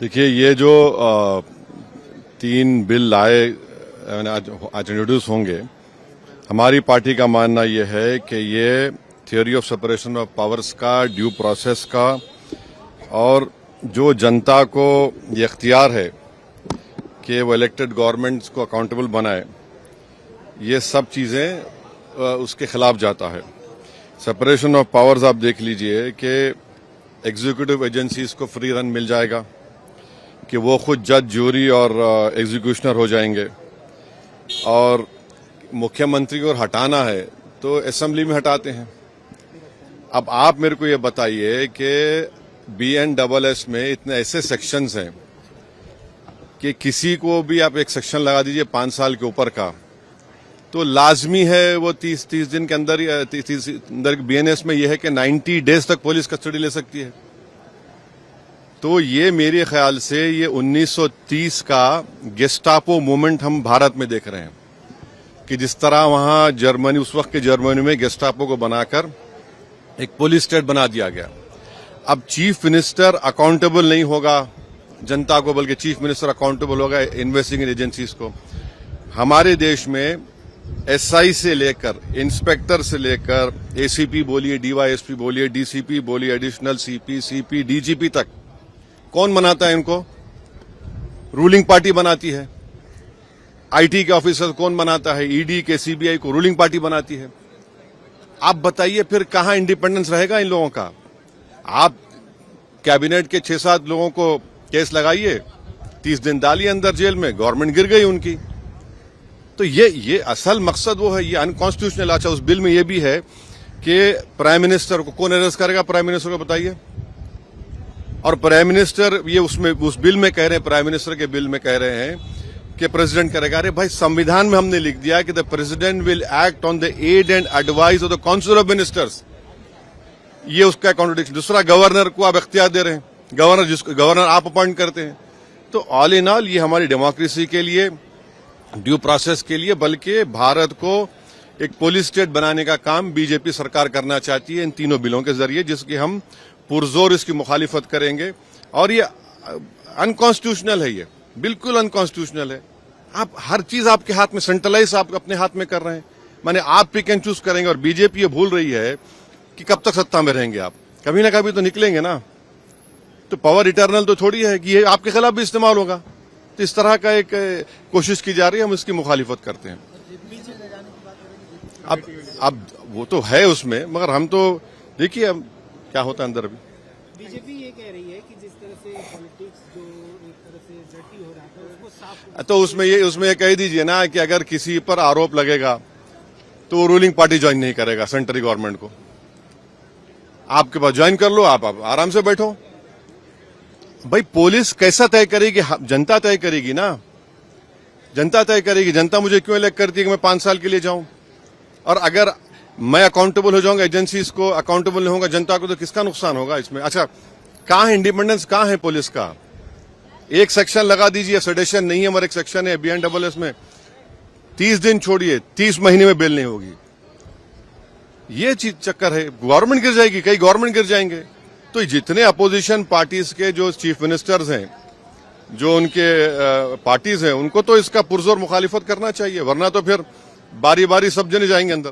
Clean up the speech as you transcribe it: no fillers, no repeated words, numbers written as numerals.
देखिए, ये जो 3 बिल लाए आज इंट्रोड्यूस होंगे, हमारी पार्टी का मानना ये है कि ये theory of separation of powers का, ड्यू प्रोसेस का और जो जनता को ये इख्तियार है कि वो इलेक्टेड गवर्नमेंट्स को अकाउंटेबल बनाए, ये सब चीज़ें उसके खिलाफ जाता है। सेपरेशन ऑफ पावर्स आप देख लीजिए कि एग्जीक्यूटिव एजेंसीज को फ्री रन मिल जाएगा कि वो खुद जज, जूरी और एग्जीक्यूशनर हो जाएंगे, और मुख्यमंत्री को हटाना है तो असेंबली में हटाते हैं। अब आप मेरे को ये बताइए कि BNSS में इतने ऐसे सेक्शंस हैं कि किसी को भी आप एक सेक्शन लगा दीजिए 5 साल के ऊपर का, तो लाजमी है वो 30 दिन के अंदर, 30 अंदर BNS में यह है कि 90 डेज तक पुलिस कस्टडी ले सकती है। तो ये मेरे ख्याल से ये 1930 का गेस्टापो मूवमेंट हम भारत में देख रहे हैं कि जिस तरह वहां जर्मनी, उस वक्त के जर्मनी में गेस्टापो को बनाकर एक पुलिस स्टेट बना दिया गया। अब चीफ मिनिस्टर अकाउंटेबल नहीं होगा जनता को, बल्कि चीफ मिनिस्टर अकाउंटेबल होगा इन्वेस्टिगेटिंग एजेंसीज को। हमारे देश में SI से लेकर, इंस्पेक्टर से लेकर, ACP बोलिए, DYSP बोलिए, DCP बोलिए, एडिशनल CP, CP, DGP तक कौन बनाता है इनको? रूलिंग पार्टी बनाती है। IT के ऑफिसर कौन बनाता है? ED के, CBI को रूलिंग पार्टी बनाती है। आप बताइए फिर कहां इंडिपेंडेंस रहेगा इन लोगों का? आप कैबिनेट के 6-7 लोगों को केस लगाइए, 30 दिन डालिए अंदर जेल में, गवर्नमेंट गिर गई उनकी। तो ये असल मकसद वो है, ये अनकॉन्स्टिट्यूशनल। अच्छा, उस बिल में ये भी है कि प्राइम मिनिस्टर को कौन अरेस्ट करेगा? प्राइम मिनिस्टर को बताइए। और प्राइम मिनिस्टर, ये उसमें उस बिल में कह रहे हैं, प्राइम मिनिस्टर के बिल में कह रहे हैं कि प्रेसिडेंट करेगा। अरे भाई, संविधान में हमने लिख दिया कि the president will act on the aid and advice of the council of ministers. ये उसका कॉन्ट्रडिक्शन। दूसरा, गवर्नर को आप इख्तियार दे रहे हैं, गवर्नर आप अपॉइंट करते हैं। तो ऑल इन ऑल ये हमारी डेमोक्रेसी के लिए, ड्यू प्रोसेस के लिए, बल्कि भारत को एक पुलिस स्टेट बनाने का काम बीजेपी सरकार करना चाहती है इन तीनों बिलों के जरिए, जिसकी हम पुरजोर इसकी मुखालिफत करेंगे। और ये अनकॉन्स्टिट्यूशनल है, ये बिल्कुल अनकॉन्स्टिट्यूशनल है। आप हर चीज आपके हाथ में, सेंट्रलाइज आप अपने हाथ में कर रहे हैं, माने आप पिक एंड चूज करेंगे। और बीजेपी ये भूल रही है कि कब तक सत्ता में रहेंगे आप, कभी ना कभी तो निकलेंगे ना। तो पावर इटर्नल तो थोड़ी है कि ये आपके खिलाफ भी इस्तेमाल होगा। तो इस तरह का एक कोशिश की जा रही है, हम इसकी मुखालिफत करते हैं। अब वो तो है उसमें, मगर हम तो देखिए अब क्या होता है अंदर। अभी बीजेपी ये कह रही है कि जिस तरह से पॉलिटिक्स जो एक तरह से डर्टी हो रहा था उसको साफ, तो उसमें ये कह दीजिए ना कि अगर किसी पर आरोप लगेगा तो वो रूलिंग पार्टी ज्वाइन नहीं करेगा सेंट्रल गवर्नमेंट को। आपके पास ज्वाइन कर लो, आप आराम से बैठो। भाई, पुलिस कैसा तय करेगी? जनता तय करेगी ना, जनता तय करेगी। जनता मुझे क्यों इलेक्ट करती है कि मैं 5 साल के लिए जाऊं? और अगर मैं अकाउंटेबल हो जाऊंगा, एजेंसीज को अकाउंटेबल नहीं होगा जनता को, तो किसका नुकसान होगा इसमें? अच्छा, कहां है इंडिपेंडेंस, कहां है पुलिस का? एक सेक्शन लगा दीजिए, सेडेशन नहीं है, मगर एक सेक्शन है BNSS में 30 दिन छोड़िए, 30 महीने में बेल नहीं होगी। ये चीज चक्कर है, गवर्नमेंट गिर जाएगी, कई गवर्नमेंट गिर जाएंगे। तो जितने अपोजिशन पार्टीज के जो चीफ मिनिस्टर्स हैं, जो उनके पार्टीज हैं, उनको तो इसका पुरजोर मुखालिफत करना चाहिए, वरना तो फिर बारी बारी सब जने जाएंगे अंदर।